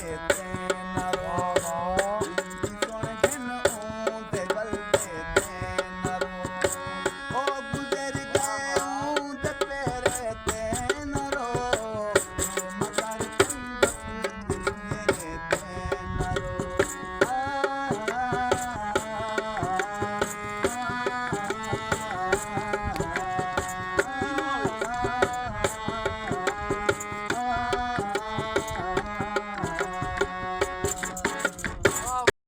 Hey.